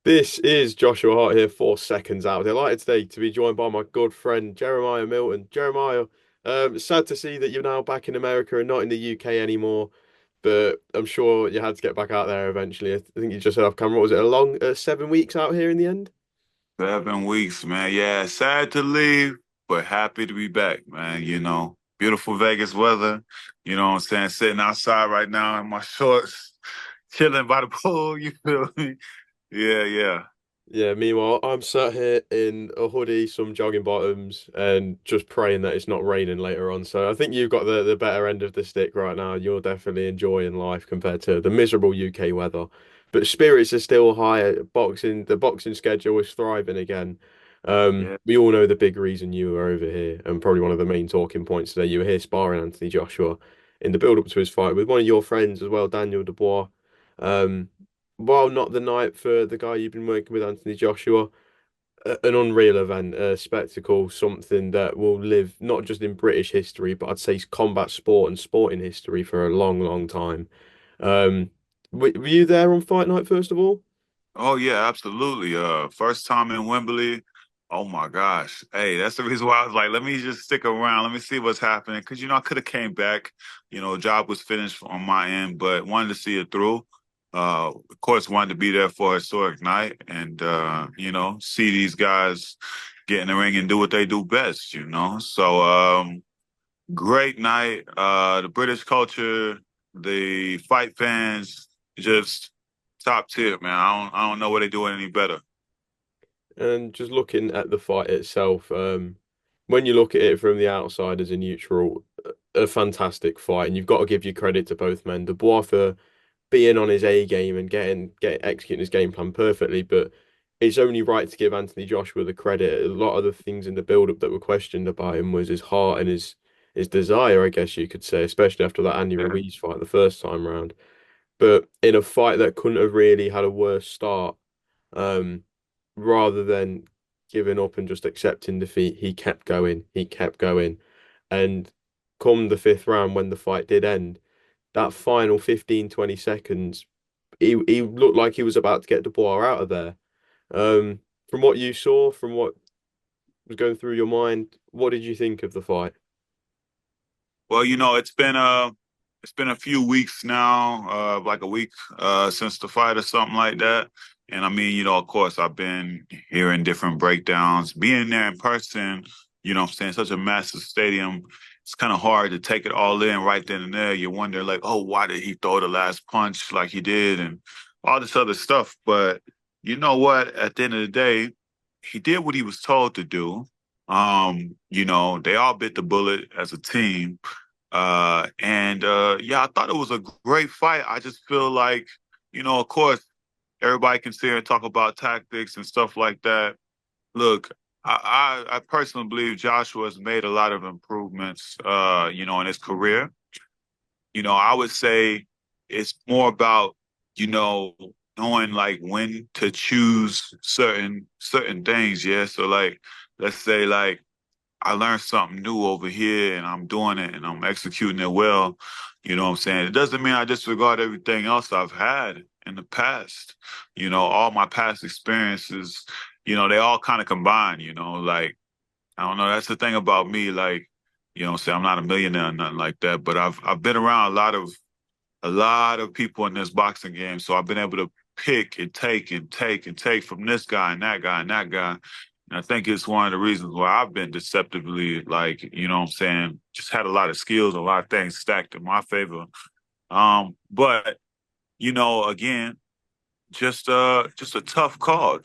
This is Joshua Hart here, 4 seconds out. Delighted today to be joined by my good friend Jeremiah Milton. Jeremiah, sad to see that you're now back in America and not in the UK anymore, but I'm sure you had to get back out there eventually. I think you just said off camera, what was it, a long 7 weeks out here in the end? 7 weeks, man. Yeah, sad to leave, but happy to be back, man. Beautiful Vegas weather. You know what I'm saying? Sitting outside right now in my shorts, chilling by the pool. You feel me? Yeah, yeah. Yeah, meanwhile, I'm sat here in a hoodie, some jogging bottoms, and just praying that it's not raining later on. So I think you've got the better end of the stick right now. You're definitely enjoying life compared to the miserable UK weather. But spirits are still high. The boxing schedule is thriving again. Yeah. We all know the big reason you were over here, and probably one of the main talking points today. You were here sparring Anthony Joshua in the build-up to his fight with one of your friends as well, Daniel Dubois. Um, while not the night for the guy you've been working with, Anthony Joshua, an unreal event, a spectacle, something that will live not just in British history, but I'd say combat sport and sporting history for a long, long time. Um, were you there on fight night, first of all? Oh yeah, absolutely. First time in Wembley. Oh my gosh. Hey, that's the reason why I was like, let me just stick around. Let me see what's happening. Cause I could have came back. Job was finished on my end, but wanted to see it through. Of course, wanted to be there for a historic night and see these guys get in the ring and do what they do best. So great night. The British culture, the fight fans, just top tier, man. I don't know where they do it any better. And just looking at the fight itself, when you look at it from the outside as a neutral, a fantastic fight, and you've got to give you credit to both men. Dubois for being on his A game and executing his game plan perfectly, but it's only right to give Anthony Joshua the credit. A lot of the things in the build-up that were questioned about him was his heart and his desire, I guess you could say, especially after that Andy Yeah. Ruiz fight the first time round. But in a fight that couldn't have really had a worse start, um, rather than giving up and just accepting defeat, he kept going, he kept going. And come the fifth round, when the fight did end, that final 15, 20 seconds, he looked like he was about to get Dubois out of there. From what you saw, from what was going through your mind, what did you think of the fight? Well, it's been a few weeks now, like a week since the fight or something like that. And I mean, of course, I've been hearing different breakdowns. Being there in person, what I'm saying, such a massive stadium, it's kind of hard to take it all in right then and there. You wonder, like, oh, why did he throw the last punch like he did and all this other stuff. But you know what? At the end of the day, he did what he was told to do. They all bit the bullet as a team. And yeah, I thought it was a great fight. I just feel like, of course, everybody can sit here and talk about tactics and stuff like that. Look, I personally believe Joshua has made a lot of improvements, in his career. I would say it's more about, you know, knowing like when to choose certain things. Yeah. So like, let's say like I learned something new over here and I'm doing it and I'm executing it well. You know what I'm saying? It doesn't mean I disregard everything else I've had in the past. All my past experiences, they all kind of combine, like I don't know, that's the thing about me, like, say I'm not a millionaire or nothing like that, but I've been around a lot of people in this boxing game, so I've been able to pick and take and take and take from this guy and that guy and that guy. And I think it's one of the reasons why I've been deceptively, like, what I'm saying, just had a lot of skills, a lot of things stacked in my favor. But again, just a tough call.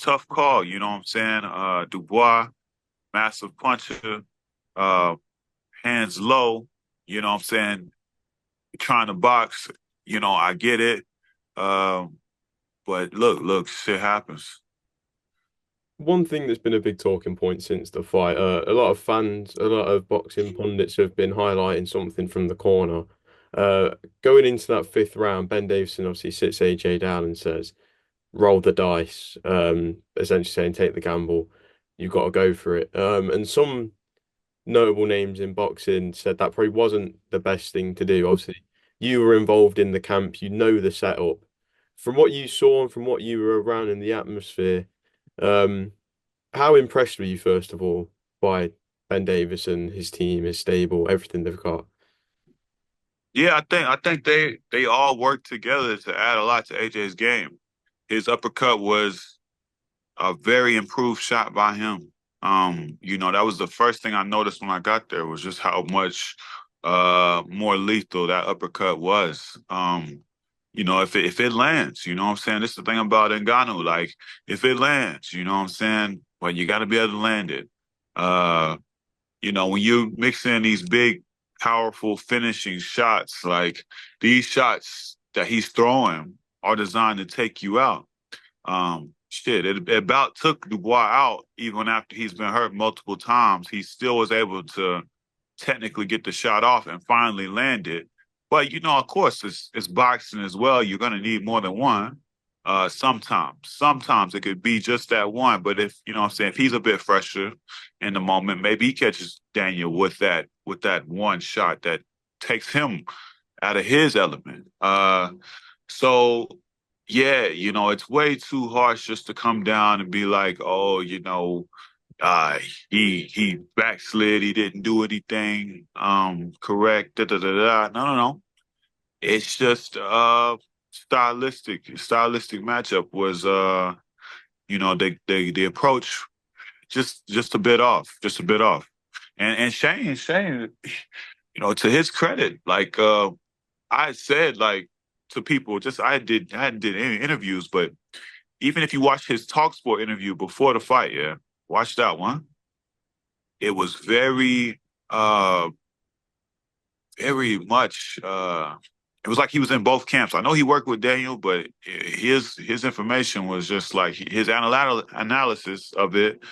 You know what I'm saying? Dubois, massive puncher, uh, hands low. You know what I'm saying? Trying to box. I get it. Um, but look, shit happens. One thing that's been a big talking point since the fight, a lot of fans, a lot of boxing pundits have been highlighting something from the corner. Going into that fifth round, Ben Davison obviously sits AJ down and says, roll the dice, essentially saying, take the gamble. You've got to go for it. And some notable names in boxing said that probably wasn't the best thing to do. Obviously, you were involved in the camp, you know the setup. from what you saw and from what you were around in the atmosphere, um, how impressed were you first of all by Ben Davis and his team, his stable, everything they've got? Yeah, I think they all worked together to add a lot to AJ's game. His uppercut was a very improved shot by him. That was the first thing I noticed when I got there was just how much more lethal that uppercut was. If it lands, you know what I'm saying? This is the thing about Ngannou. Like, if it lands, you know what I'm saying? Well, you got to be able to land it. Uh, when you mix in these big, powerful finishing shots, like these shots that he's throwing are designed to take you out. It about took Dubois out even after he's been hurt multiple times. He still was able to technically get the shot off and finally land it. But of course, it's boxing as well. You're going to need more than one. Sometimes it could be just that one. But if you know what I'm saying, if he's a bit fresher in the moment, maybe he catches Daniel with that one shot that takes him out of his element. So yeah, it's way too harsh just to come down and be like, oh, uh, he backslid, he didn't do anything correct. Da, da, da, da. No, no, no. It's just stylistic matchup was the approach just a bit off, just a bit off. And Shane, to his credit, like I said, like to people, just I hadn't did any interviews, but even if you watch his TalkSport interview before the fight, yeah, watch that one. It was uh very much it was like he was in both camps. I know he worked with Daniel, but his information was just like his analysis of it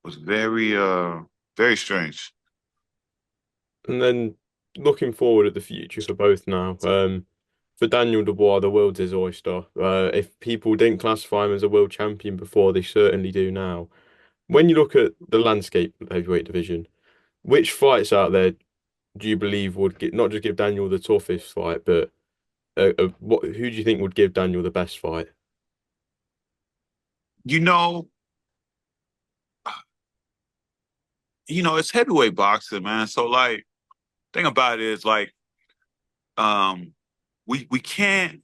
was very strange. And then looking forward at the future for both now. For Daniel Dubois, the world's his oyster. If people didn't classify him as a world champion before, they certainly do now. When you look at the landscape of the heavyweight division, which fights out there do you believe would get not just give Daniel the toughest fight, but who do you think would give Daniel the best fight? You know, it's heavyweight boxing, man. So like, thing about it is like, um, we can't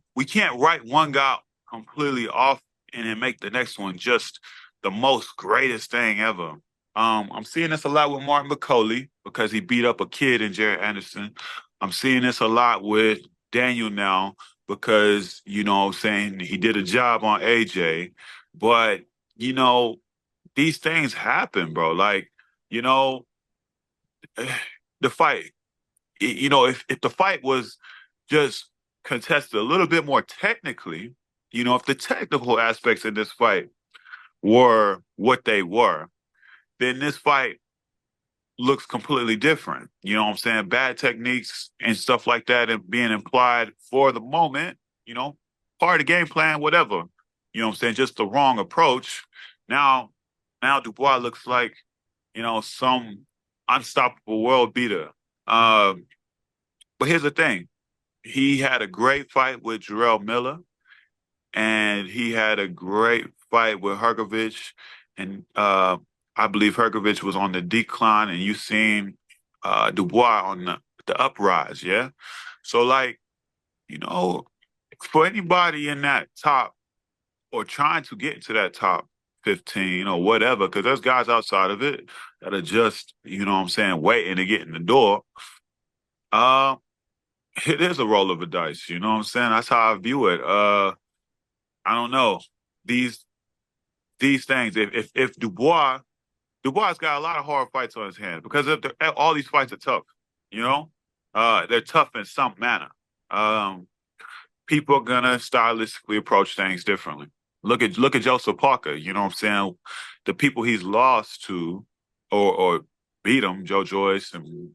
write one guy completely off and then make the next one just the most greatest thing ever. I'm seeing this a lot with Martin McCauley because he beat up a kid in Jared Anderson. I'm seeing this a lot with Daniel now because, what I'm saying, he did a job on AJ. But, you know, these things happen, bro. Like, you know, the fight, if the fight was just contested a little bit more technically, if the technical aspects of this fight were what they were, then this fight looks completely different. You know what I'm saying? Bad techniques and stuff like that and being implied for the moment, part of the game plan, whatever. You know what I'm saying? Just the wrong approach. Now, now Dubois looks like, some unstoppable world beater. Um, but here's the thing. He had a great fight with Jarrell Miller, and he had a great fight with Hergovich. And I believe Hergovich was on the decline, and you seen Dubois on the uprise, yeah? So, like, you know, for anybody in that top or trying to get into that top 15 or whatever, because there's guys outside of it that are just, what I'm saying, waiting to get in the door. Uh, it is a roll of a dice, you know what I'm saying? That's how I view it. I don't know. These these things, if Dubois got a lot of hard fights on his hands because all these fights are tough, you know? They're tough in some manner. Um, People are gonna stylistically approach things differently. Look at Joseph Parker. You know what I'm saying? The people he's lost to, or beat him, Joe Joyce and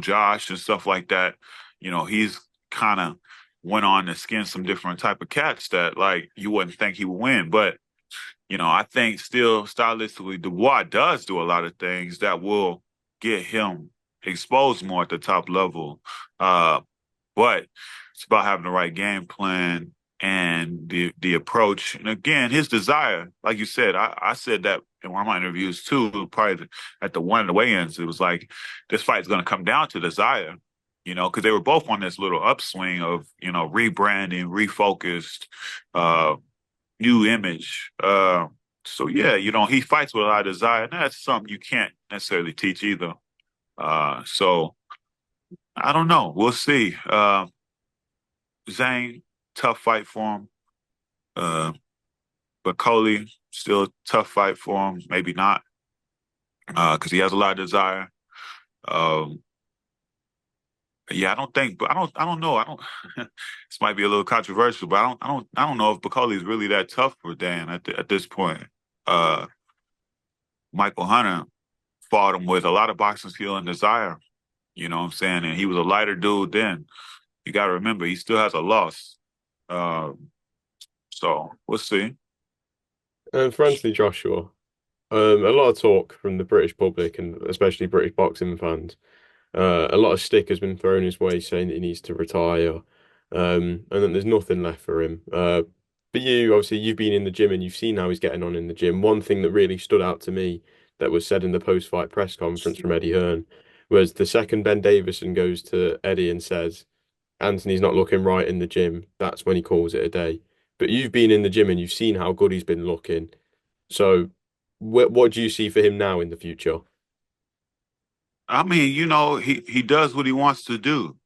Josh and stuff like that. He's kind of went on to skin some different type of cats that like you wouldn't think he would win. But I think still stylistically, Dubois does do a lot of things that will get him exposed more at the top level. But it's about having the right game plan and the approach. And again, his desire, like you said, I said that in one of my interviews too, probably at the one of the weigh-ins, it was like this fight is going to come down to desire, because they were both on this little upswing of, rebranding, refocused, uh, new image. So yeah, he fights with a lot of desire, and that's something you can't necessarily teach either. So I don't know. We'll see. Zane, tough fight for him. Uh, but Coley, still a tough fight for him. Maybe not, because he has a lot of desire. Um, yeah, I don't think, but I don't know. I don't. This might be a little controversial, but I don't know if Bacoli is really that tough for Dan at this point. Uh, Michael Hunter fought him with a lot of boxing skill and desire. You know what I'm saying? And he was a lighter dude then. You got to remember, he still has a loss. So we'll see. And for Anthony Joshua, a lot of talk from the British public and especially British boxing fans. A lot of stick has been thrown his way saying that he needs to retire, and then there's nothing left for him. But obviously, you've been in the gym and you've seen how he's getting on in the gym. One thing that really stood out to me that was said in the post-fight press conference from Eddie Hearn was the second Ben Davison goes to Eddie and says, Anthony's not looking right in the gym, that's when he calls it a day. But you've been in the gym and you've seen how good he's been looking. So, what do you see for him now in the future? I mean, he does what he wants to do.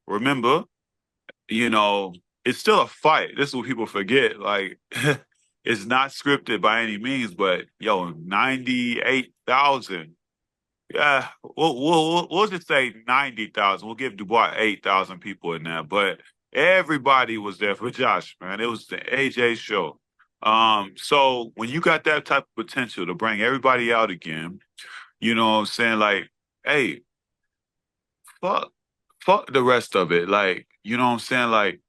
Remember, you know, it's still a fight. This is what people forget. Like, it's not scripted by any means, but 98,000. Yeah, we'll just say 90,000. We'll give Dubois 8,000 people in there, but everybody was there for Josh, man. It was the AJ show. So when you got that type of potential to bring everybody out again, you know what I'm saying? Like, hey, fuck, fuck the rest of it. Like, you know what I'm saying? Like,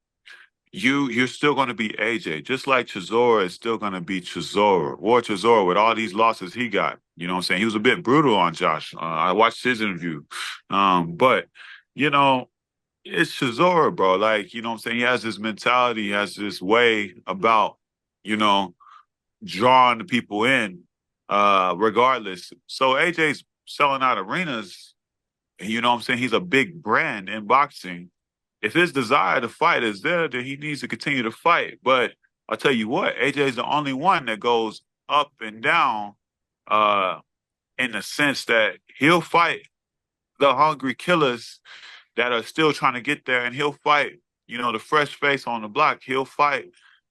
you're still going to be AJ, just like Chisora is still going to be Chisora. War Chisora with all these losses he got. You know what I'm saying? He was a bit brutal on Josh. I watched his interview. But, you know, it's Chisora, bro. Like, you know what I'm saying? He has this mentality, he has this way about, you know, drawing the people in, regardless. So AJ's selling out arenas. You know what I'm saying? He's a big brand in boxing. If his desire to fight is there, then he needs to continue to fight. But I'll tell you what, AJ is the only one that goes up and down, uh, in the sense that he'll fight the hungry killers that are still trying to get there, and he'll fight, the fresh face on the block. He'll fight.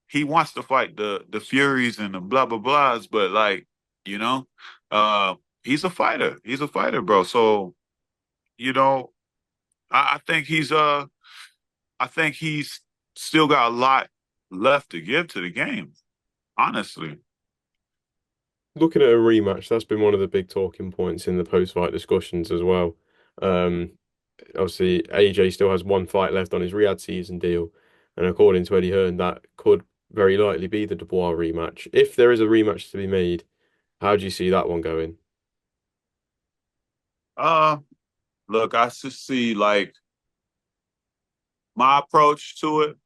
He wants to fight the Furies and the blah blah blahs, but like, you know, he's a fighter. He's a fighter, bro. So, you know, I think he's still got a lot left to give to the game, honestly. Looking at a rematch, that's been one of the big talking points in the post-fight discussions as well. Um, Obviously, AJ still has one fight left on his Riyadh season deal, and according to Eddie Hearn, that could very likely be the Dubois rematch. If there is a rematch to be made, how do you see that one going? Uh, Look, I just see like my approach to it.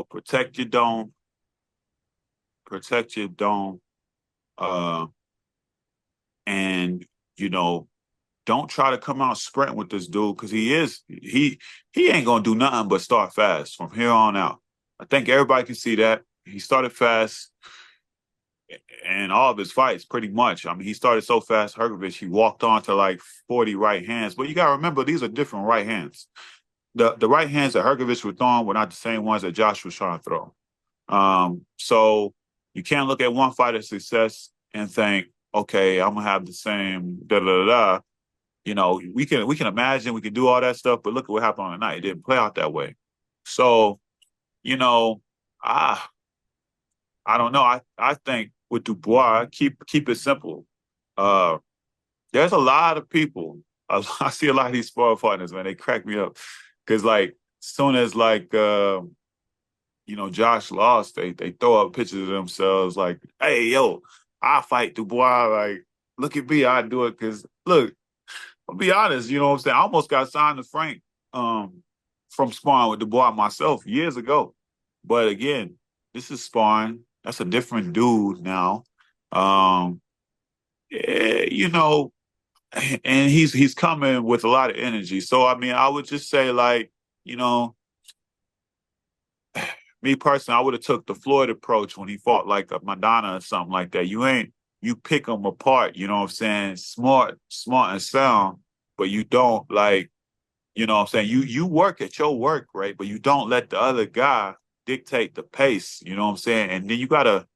Protect your dome, protect your dome, uh, and you know, don't try to come out sprint with this dude because he ain't gonna do nothing but start fast from here on out. I think everybody can see that. He started fast in all of his fights, pretty much. I mean, he started so fast, Hergovich, he walked on to like 40 right hands. But you gotta remember, these are different right hands. The right hands that Hergovich was throwing were not the same ones that Josh was trying to throw. So you can't look at one fighter's success and think, okay, I'm gonna have the same da da da da. We can imagine, we can do all that stuff, but look at what happened on the night. It didn't play out that way. So, you know, I I don't know. I think with Dubois, keep it simple. Uh, there's a lot of people. I see a lot of these sport partners, man. They crack me up because like soon as like Josh lost, they throw up pictures of themselves like, hey yo, I fight Dubois. Like, look at me, I do it because look. I'll be honest, you know what I'm saying? I almost got signed to Frank from sparring with Dubois myself years ago. But again, this is sparring. That's a different dude now. Um, you know, and he's coming with a lot of energy. So I mean, I would just say like, you know, me personally, I would have took the Floyd approach when he fought like a Madonna or something like that. You pick them apart, you know what I'm saying? Smart and sound, but you don't like, you know what I'm saying? You work at your work, right? But you don't let the other guy dictate the pace, you know what I'm saying? And then you gotta,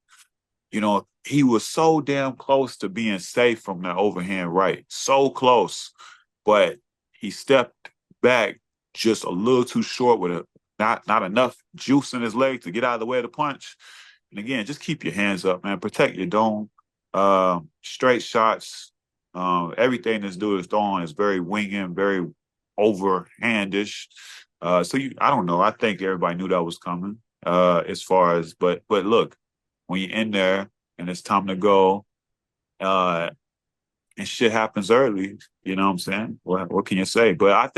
you know, he was so damn close to being safe from that overhand right. So close. But he stepped back just a little too short with not enough juice in his leg to get out of the way of the punch. And again, just keep your hands up, man. Protect your dome. Straight shots. Everything this dude is throwing is very winging, very overhandish. I don't know. I think everybody knew that was coming. As far as, but look, when you're in there and it's time to go, uh, and shit happens early, you know what I'm saying? What can you say? But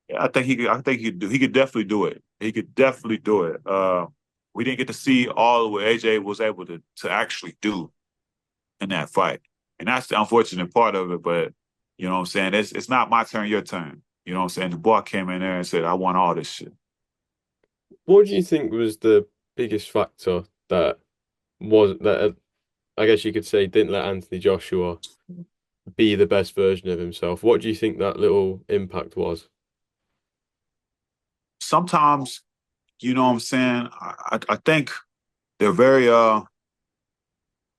he could definitely do it. He could definitely do it. We didn't get to see all of what AJ was able to actually do in that fight. And that's the unfortunate part of it. But you know what I'm saying? It's not my turn, your turn. You know what I'm saying? The boy came in there and said, I want all this shit. What do you think was the biggest factor that I guess you could say didn't let Anthony Joshua be the best version of himself? What do you think that little impact was? Sometimes, you know what I'm saying? I think they're very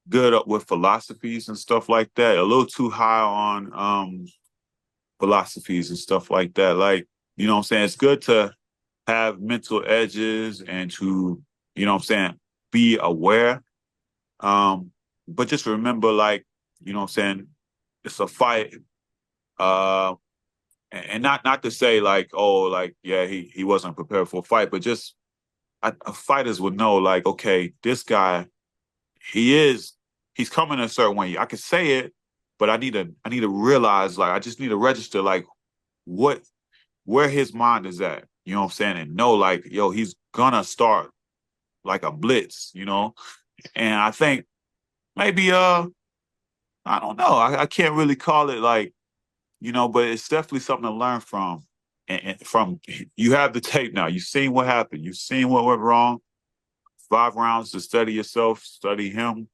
good with philosophies and stuff like that. A little too high on philosophies and stuff like that. Like, you know what I'm saying? It's good to have mental edges and to, you know what I'm saying, be aware. Um, but just remember, like, you know what I'm saying, it's a fight. Uh, and not to say like, oh, like, yeah, he wasn't prepared for a fight, but just fighters would know, like, okay, this guy, he is, he's coming a certain way. I could say it, but I need to realize, like, I just need to register, like, what, where his mind is at. You know what I'm saying? And know, like, yo, he's gonna start like a blitz, you know? And I think maybe, I don't know. I can't really call it like, you know, but it's definitely something to learn from. And from, you have the tape now. You've seen what happened. You've seen what went wrong. 5 rounds to study yourself, study him.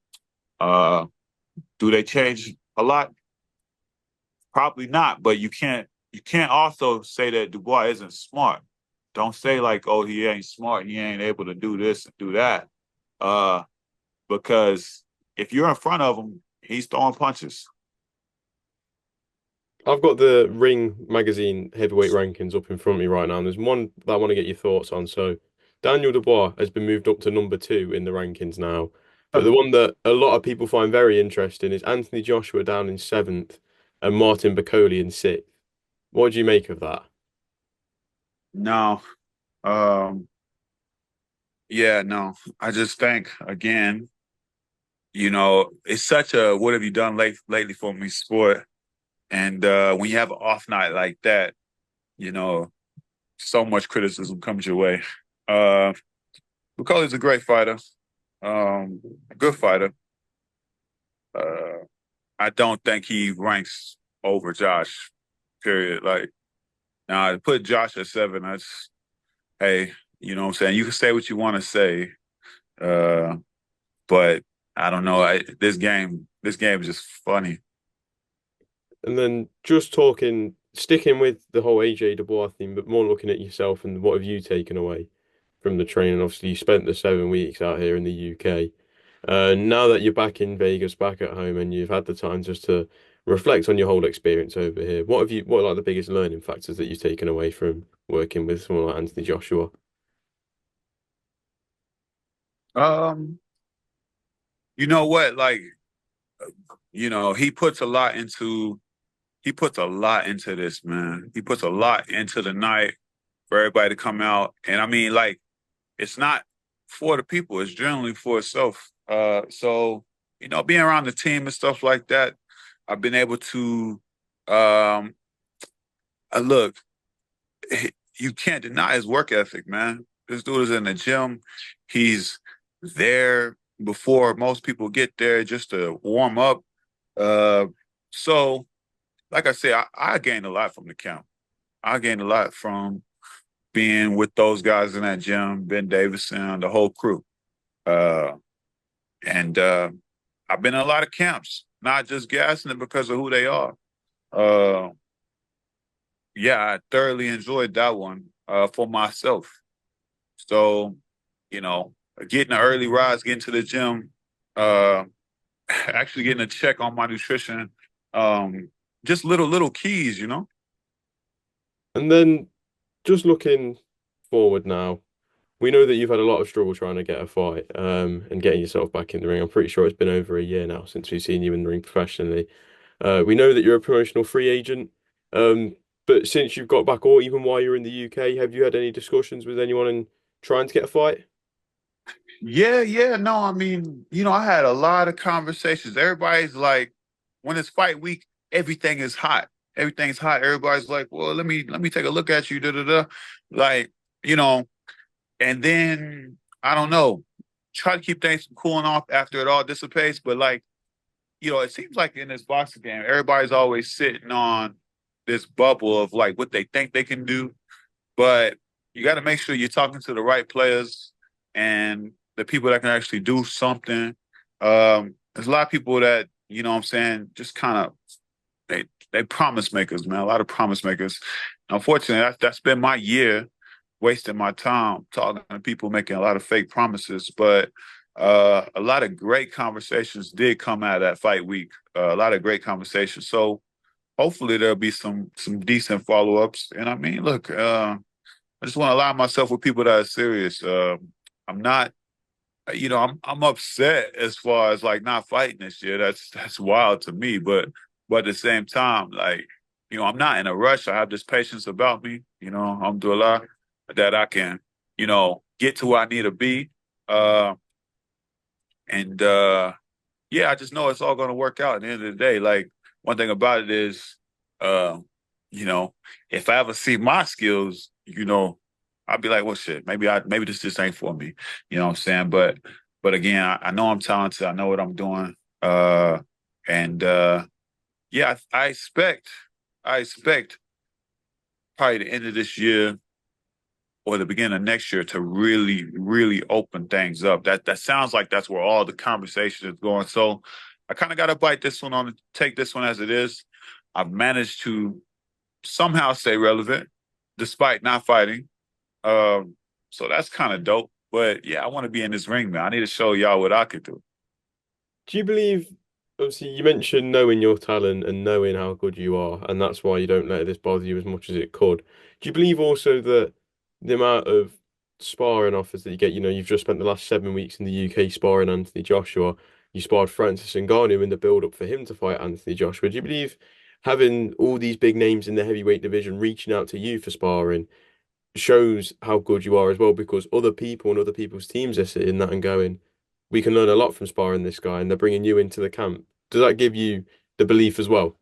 Uh, do they change a lot? Probably not. But you can't also say that Dubois isn't smart. Don't say like, oh, he ain't smart. He ain't able to do this and do that. Uh, because if you're in front of him, he's throwing punches. I've got the Ring magazine heavyweight rankings up in front of me right now, and there's one that I want to get your thoughts on. So, Daniel Dubois has been moved up to number two in the rankings now. But the one that a lot of people find very interesting is Anthony Joshua down in seventh and Martin Bakole in sixth. What do you make of that? No. Um, yeah, no. I just think again, you know, it's such a what have you done lately for me sport. And when you have an off night like that, you know, so much criticism comes your way. Uh Bakole's a great fighter. A good fighter. Uh I don't think he ranks over Josh, period. Like now to put Josh at seven, that's hey, you know what I'm saying? You can say what you want to say. Uh but I don't know. This game is just funny. And then just talking, sticking with the whole AJ Dubois thing, but more looking at yourself and what have you taken away from the training? Obviously, you spent the 7 weeks out here in the UK. Now that you're back in Vegas, back at home, and you've had the time just to reflect on your whole experience over here, what are like the biggest learning factors that you've taken away from working with someone like Anthony Joshua? Um, you know what? Like, you know, he puts a lot into this, man. He puts a lot into the night for everybody to come out. And I mean, like, it's not for the people, it's generally for itself. So, you know, being around the team and stuff like that, I've been able to look, you can't deny his work ethic, man. This dude is in the gym. He's there before most people get there just to warm up. Uh, so, like I said, I gained a lot from the camp. I gained a lot from being with those guys in that gym, Ben Davison, the whole crew. Uh, and I've been in a lot of camps, not just gassing it because of who they are. Uh, yeah, I thoroughly enjoyed that one for myself. So, you know, getting an early rise, getting to the gym, uh, actually getting a check on my nutrition, um, just little keys, you know. And then just looking forward now, we know that you've had a lot of struggle trying to get a fight, and getting yourself back in the ring. I'm pretty sure it's been over a year now since we've seen you in the ring professionally. We know that you're a promotional free agent, um, but since you've got back, or even while you're in the UK, have you had any discussions with anyone in trying to get a fight? Yeah, no, I mean, I had a lot of conversations. Everybody's like, when it's fight week, everything is hot. Everything's hot. Everybody's like, well, let me take a look at you, da da da. Like, you know, and then I don't know, try to keep things from cooling off after it all dissipates. But like, it seems like in this boxing game, everybody's always sitting on this bubble of like what they think they can do, but you got to make sure you're talking to the right players and the people that can actually do something. There's a lot of people that, what I'm saying, just kind of they promise makers, man. A lot of promise makers. Unfortunately, that's been my year, wasting my time talking to people making a lot of fake promises. But a lot of great conversations did come out of that fight week. A lot of great conversations. So hopefully there'll be some decent follow ups. And I mean, look, I just want to align myself with people that are serious. I'm not, I'm upset as far as like not fighting this year. That's wild to me. But at the same time, like, I'm not in a rush. I have this patience about me. I'm doing a lot that I can, get to where I need to be. Uh, and yeah, I just know it's all going to work out at the end of the day. Like one thing about it is, uh, you know, if I ever see my skills, I'll be like, well, shit, maybe this just ain't for me. You know what I'm saying? But again, I know I'm talented. I know what I'm doing. And yeah, I expect probably the end of this year or the beginning of next year to really, really open things up. That sounds like that's where all the conversation is going. So I kind of got to bite this one on, take this one as it is. I've managed to somehow stay relevant despite not fighting. So that's kind of dope. But yeah, I want to be in this ring, man. I need to show y'all what I could do. Do you believe, obviously, you mentioned knowing your talent and knowing how good you are, and that's why you don't let this bother you as much as it could. Do you believe also that the amount of sparring offers that you get, you've just spent the last 7 weeks in the UK sparring Anthony Joshua, you sparred Francis Ngannou in the build-up for him to fight Anthony Joshua. Do you believe having all these big names in the heavyweight division reaching out to you for sparring shows how good you are as well? Because other people and other people's teams are sitting that and going, we can learn a lot from sparring this guy, and they're bringing you into the camp. Does that give you the belief as well?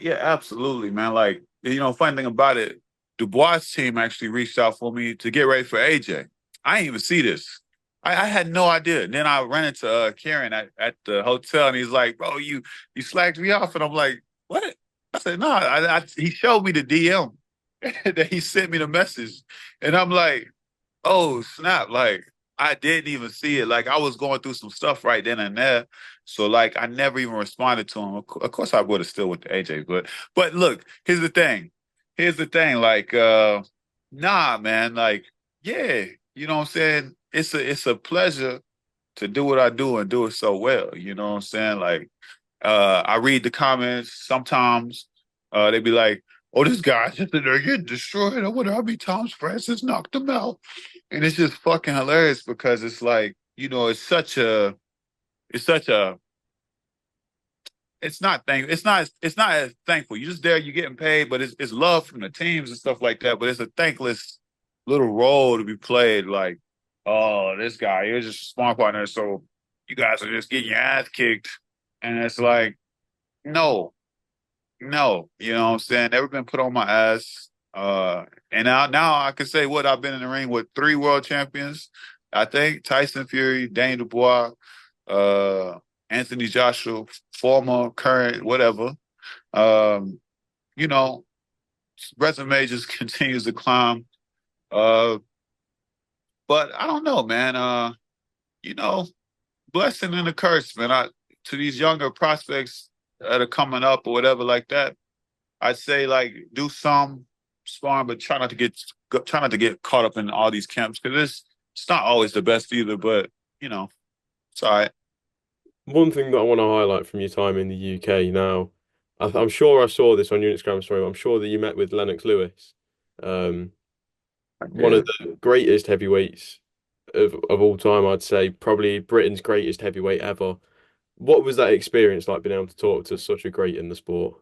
Yeah, absolutely, man. Like, funny thing about it, Dubois' team actually reached out for me to get ready for AJ. I didn't even see this. I had no idea. And then I ran into Karen at the hotel, and he's like, "Bro, you slacked me off," and I'm like, "What?" I said, "No." He showed me the DM that he sent me the message, and I'm like, oh snap! Like I didn't even see it. Like I was going through some stuff right then and there. So like I never even responded to him. Of course I would have still went to AJ, but look, here's the thing. Here's the thing. Like nah, man. Like yeah, you know what I'm saying. It's a pleasure to do what I do and do it so well. You know what I'm saying. Like I read the comments sometimes. They be like, "Oh, this guy's just in there getting destroyed. I wonder how many times Francis knocked him out." And it's just fucking hilarious because it's like, it's such a, it's not as thankful. You're just there, you're getting paid, but it's love from the teams and stuff like that. But it's a thankless little role to be played. Like, oh, this guy, he's just a smart partner, so you guys are just getting your ass kicked, and it's like, no, no, you know what I'm saying? Never been put on my ass. And now I can say what I've been in the ring with three world champions. I think Tyson Fury, Daniel Dubois, uh, Anthony Joshua, former, current, whatever. Um, you know, resume just continues to climb. Uh, but I don't know, man. You know, blessing and a curse, man. To these younger prospects that are coming up or whatever like that, I'd say like do some sparring, but try not to get caught up in all these camps because it's not always the best either. But you know, it's all right. One thing that I want to highlight from your time in the UK now, I'm sure I saw this on your Instagram story. I'm sure that you met with Lennox Lewis, um, I one of did. the greatest heavyweights of all time. I'd say probably Britain's greatest heavyweight ever. What was that experience like being able to talk to such a great in the sport?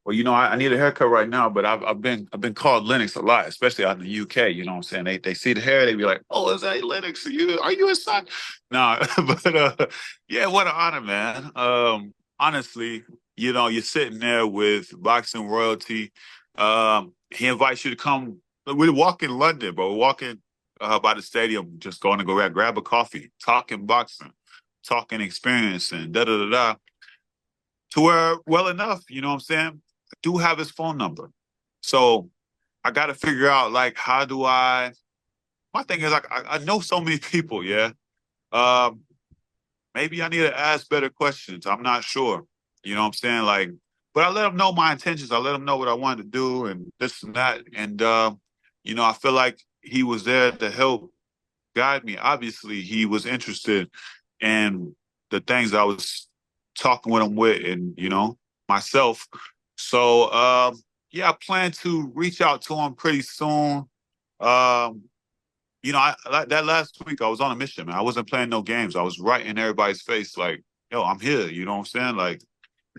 Well, I need a haircut right now, but I've been called Lennox a lot, especially out in the UK. You know what I'm saying? They see the hair, they be like, "Oh, is that Lennox? Are you his son?" Nah, but yeah, what an honor, man. Honestly, you're sitting there with boxing royalty. He invites you to come. We're walking London, bro. We're walking by the stadium, just going to go grab a coffee, talking boxing, talking experience, and da da da da. To where, well enough, you know what I'm saying? I do have his phone number. So I got to figure out, like, how do my thing is, like, I know so many people, yeah. Um, Maybe I need to ask better questions. I'm not sure. You know what I'm saying? Like, but I let them know my intentions. I let them know what I wanted to do and this and that. And, I feel like he was there to help guide me. Obviously, he was interested in the things I was talking with him with and, myself. So, yeah, I plan to reach out to him pretty soon. Um, I like that last week I was on a mission, man. I wasn't playing no games. I was right in everybody's face, like, yo, I'm here. You know what I'm saying? Like,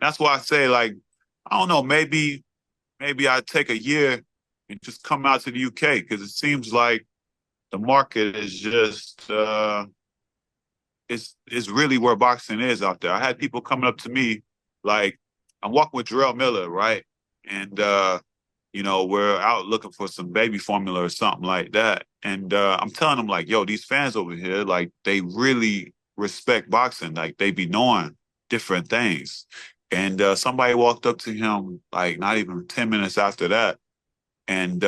that's why I say, like, I don't know, maybe I take a year and just come out to the UK because it seems like the market is just is really where boxing is out there. I had people coming up to me like I'm walking with Jarrell Miller, right? And we're out looking for some baby formula or something like that. And I'm telling them like, yo, these fans over here, like they really respect boxing. Like they be knowing different things. And somebody walked up to him like not even 10 minutes after that. And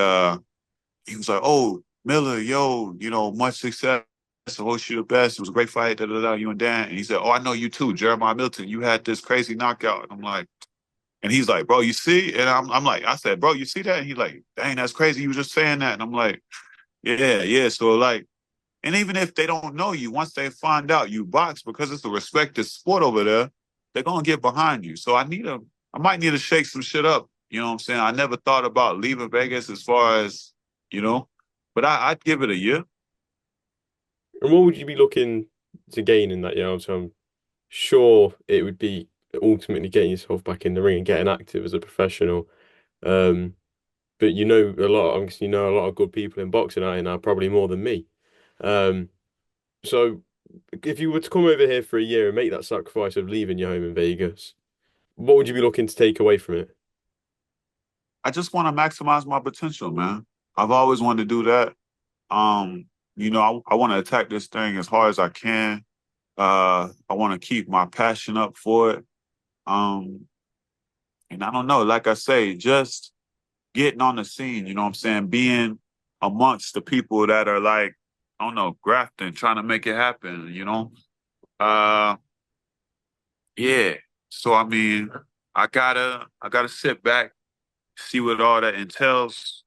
he was like, "Oh, Miller, yo, much success. I wish you the best. It was a great fight. Da, da, da, you and Dan." And he said, "Oh, I know you too, Jeremiah Milton. You had this crazy knockout." And I'm like, and he's like, "Bro, you see?" And I'm like, I said, "Bro, you see that?" And he's like, "Dang, that's crazy. You was just saying that." And I'm like, "Yeah, yeah." So like, and even if they don't know you, once they find out you box because it's a respected sport over there, they're gonna get behind you. So I might need to shake some shit up. You know what I'm saying? I never thought about leaving Vegas as far as, you know, but I'd give it a year. And what would you be looking to gain in that year? So I'm sure it would be ultimately getting yourself back in the ring and getting active as a professional. Um, but you know a lot. I'm guessing you know a lot of good people in boxing out here now, probably more than me. Um, so if you were to come over here for a year and make that sacrifice of leaving your home in Vegas, what would you be looking to take away from it? I just want to maximize my potential, man. I've always wanted to do that. Um, I want to attack this thing as hard as I can. I want to keep my passion up for it. Um, and I don't know, like I say, just getting on the scene, you know what I'm saying? Being amongst the people that are like, I don't know, grafting, trying to make it happen, you know? Uh yeah. So I mean, I gotta sit back, see what all that entails.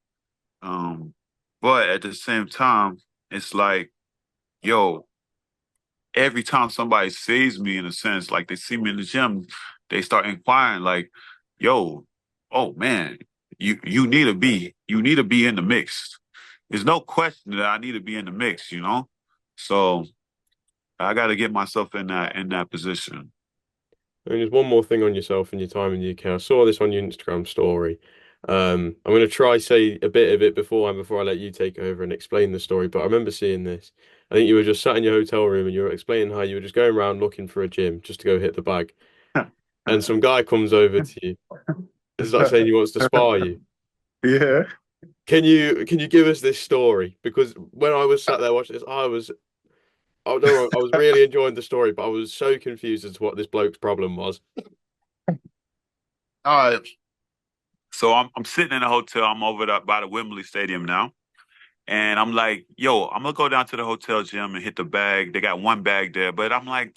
Um, but at the same time, it's like, yo, every time somebody sees me in a sense, like they see me in the gym, they start inquiring, like, yo, oh man, you need to be in the mix. There's no question that I need to be in the mix, you know? So I gotta get myself in that position. And there's one more thing on yourself and your time in the UK. I saw this on your Instagram story. I'm going to try say a bit of it beforehand before I let you take over and explain the story. But I remember seeing this. I think you were just sat in your hotel room and you were explaining how you were just going around looking for a gym just to go hit the bag. And some guy comes over to you and starts saying he wants to spar you. Yeah. Can you give us this story? Because when I was sat there watching this, I don't know, I was really enjoying the story, but I was so confused as to what this bloke's problem was. All right. So I'm sitting in a hotel. I'm over by the Wembley Stadium now. And I'm like, yo, I'm gonna go down to the hotel gym and hit the bag. They got one bag there, but I'm like,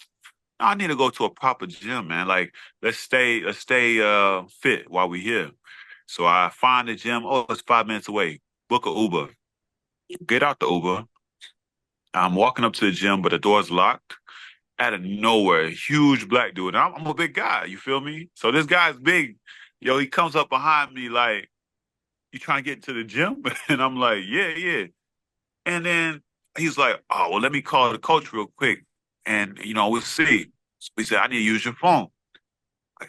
no, I need to go to a proper gym, man. Like, let's stay fit while we here. So I find the gym. Oh, it's 5 minutes away. Book a Uber. Get out the Uber. I'm walking up to the gym, but the door's locked. Out of nowhere, a huge black dude. And I'm a big guy, you feel me? So this guy's big. Yo, he comes up behind me like, you trying to get into the gym? And I'm like, yeah, yeah. And then he's like, oh, well, let me call the coach real quick. And, we'll see. So he said, I need to use your phone.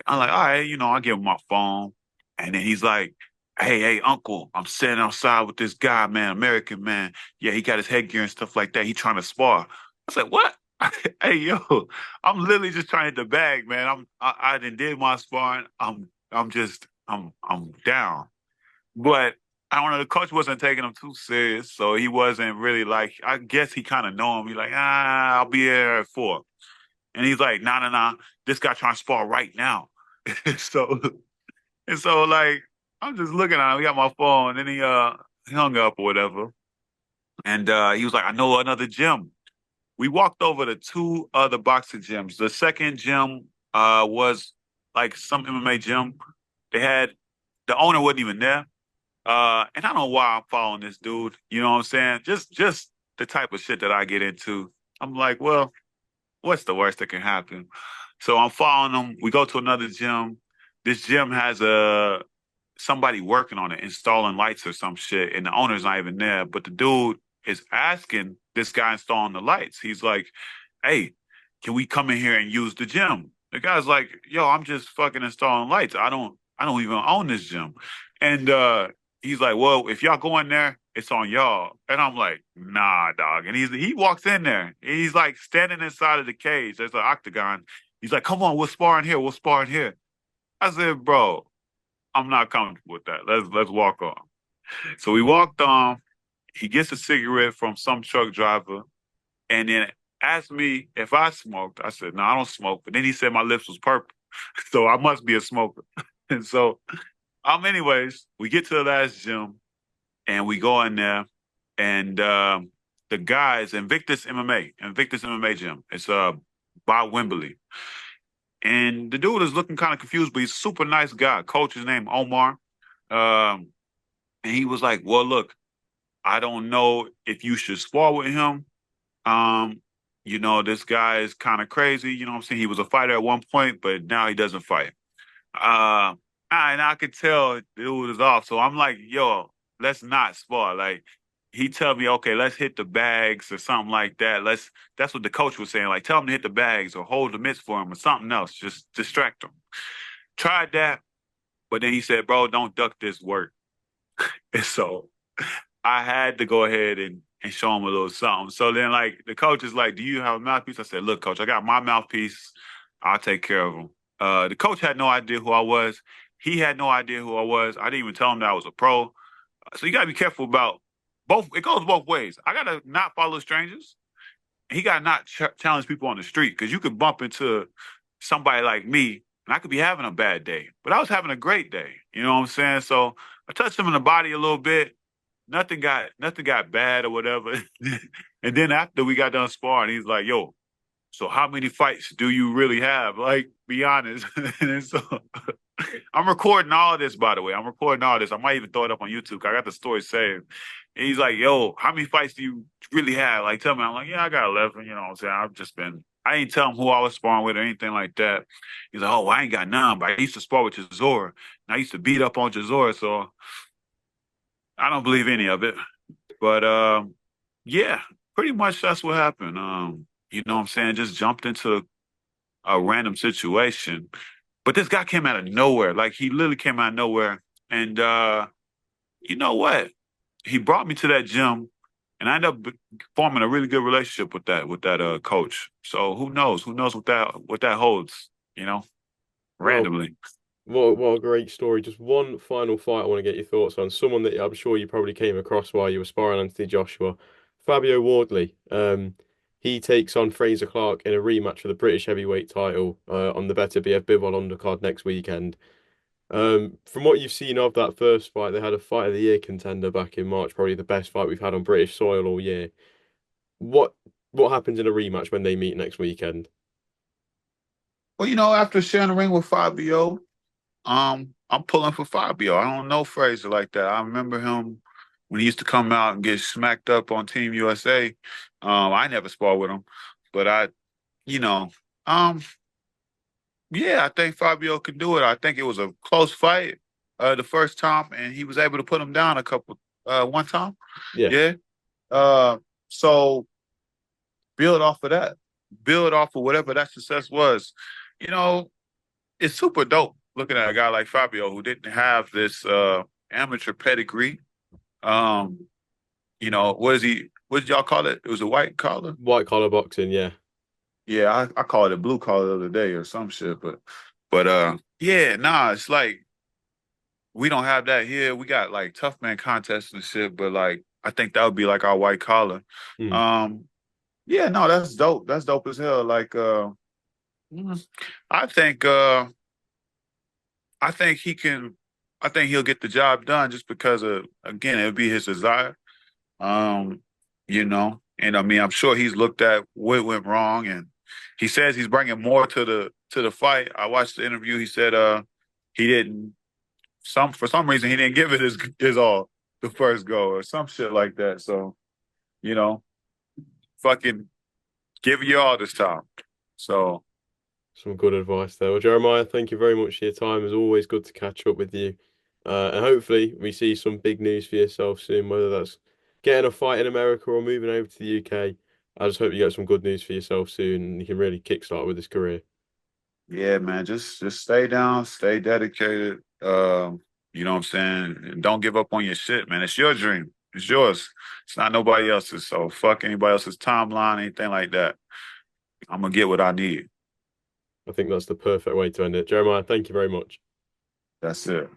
I'm like, all right, I give him my phone. And then he's like, hey, uncle, I'm sitting outside with this guy, man, American man. Yeah, he got his headgear and stuff like that. He trying to spar. I was like, what? Hey, yo, I'm literally just trying to hit the bag, man. I done did my sparring. I'm down. But I don't know, the coach wasn't taking him too serious, so he wasn't really like, I guess he kind of know him. He's like, I'll be here at 4. And he's like, nah, nah, nah, this guy trying to spar right now. so like I'm just looking at him. He got my phone, and then he hung up or whatever. And he was like, I know another gym. We walked over to two other boxing gyms. The second gym was like some MMA gym. They had the owner wasn't even there. And I don't know why I'm following this dude. You know what I'm saying? Just the type of shit that I get into. I'm like, well, what's the worst that can happen? So I'm following him. We go to another gym. This gym has somebody working on it, installing lights or some shit, and the owner's not even there. But the dude is asking this guy installing the lights. He's like, "Hey, can we come in here and use the gym?" The guy's like, "Yo, I'm just fucking installing lights. I don't even own this gym." And he's like, "Well, if y'all go in there, it's on y'all." And I'm like, "Nah, dog." And he walks in there. He's like standing inside of the cage. There's an octagon. He's like, "Come on, we'll spar in here. We'll spar in here." I said, "Bro, I'm not comfortable with that. Let's walk on." So we walked on. He gets a cigarette from some truck driver, and then asked me if I smoked. I said, "No, I don't smoke." But then he said my lips was purple, so I must be a smoker. And so, anyways, we get to the last gym, and we go in there, and the guys Invictus MMA gym. It's by Wembley, and the dude is looking kind of confused, but he's a super nice guy. Coach is named Omar. Um, and he was like, "Well, look, I don't know if you should spar with him. Um, this guy is kind of crazy. You know what I'm saying? He was a fighter at one point, but now he doesn't fight." And I could tell it was off. So I'm like, yo, let's not spar. Like, he tell me, okay, let's hit the bags or something like that. That's what the coach was saying. Like, tell him to hit the bags or hold the mitts for him or something else. Just distract him. Tried that. But then he said, bro, don't duck this work. And so I had to go ahead and show him a little something. So then, like, the coach is like, "Do you have a mouthpiece?" I said, "Look, coach, I got my mouthpiece. I'll take care of him." The coach had no idea who I was. He had no idea who I was. I didn't even tell him that I was a pro. So you got to be careful about both. It goes both ways. I got to not follow strangers. He got to not challenge people on the street because you could bump into somebody like me and I could be having a bad day, but I was having a great day. You know what I'm saying? So I touched him in the body a little bit. Nothing got bad or whatever. And then after we got done sparring, he's like, "Yo, so how many fights do you really have? Like, be honest." And so I'm recording all this, by the way. I'm recording all this. I might even throw it up on YouTube. I got the story saved. And he's like, "Yo, how many fights do you really have? Like, tell me." I'm like, "Yeah, I got 11." You know what I'm saying? I ain't tell him who I was sparring with or anything like that. He's like, "Oh, I ain't got none, but I used to spar with Chisora. And I used to beat up on Chisora, so I don't believe any of it." But yeah, pretty much that's what happened. You know what I'm saying? Just jumped into a random situation. But this guy came out of nowhere. Like, he literally came out of nowhere. And you know what? He brought me to that gym, and I ended up forming a really good relationship with that coach. So who knows? Who knows what that holds, Well, randomly. What a great story. Just one final fight I want to get your thoughts on. Someone that I'm sure you probably came across while you were sparring Anthony Joshua. Fabio Wardley. He takes on Frazer Clarke in a rematch for the British heavyweight title on the Better BF Bivol undercard next weekend. From what you've seen of that first fight, they had a fight of the year contender back in March, probably the best fight we've had on British soil all year. What what happens in a rematch when they meet next weekend? Well, after sharing the ring with Fabio, I'm pulling for Fabio. I don't know Fraser like that. I remember him when he used to come out and get smacked up on Team USA. I never sparred with him, but you know, um, yeah, I think Fabio can do it. I think it was a close fight the first time, and he was able to put him down one time. Yeah, Yeah. Uh, so build off of that. Build off of whatever that success was. You know, it's super dope looking at a guy like Fabio who didn't have this amateur pedigree. Um, what is he? What did y'all call it? It was a white collar. white collar boxing. Yeah, Yeah, I called it blue collar the other day or some shit. But yeah, nah, it's like we don't have that here. We got like tough man contests and shit, but like I think that would be like our white collar. Hmm. Um, yeah, no, that's dope. That's dope as hell. Mm, I think I think he can. I think he'll get the job done just because of again, it would be his desire. Um, and I mean, I'm sure he's looked at what went wrong, and he says he's bringing more to the fight. I watched the interview. He said he didn't for some reason he didn't give it his all the first go or some shit like that. So you know, fucking give it your all this time. So Some good advice there. Well, Jeremiah, thank you very much for your time. It's always good to catch up with you. And hopefully we see some big news for yourself soon, whether that's getting a fight in America or moving over to the UK. I just hope you get some good news for yourself soon and you can really kickstart with this career. yeah, man, just stay down, stay dedicated. You know what I'm saying? And don't give up on your shit, man. It's your dream. It's yours. It's not nobody else's. So fuck anybody else's timeline, anything like that. I'm gonna get what I need. I think that's the perfect way to end it. Jeremiah, thank you very much. That's it.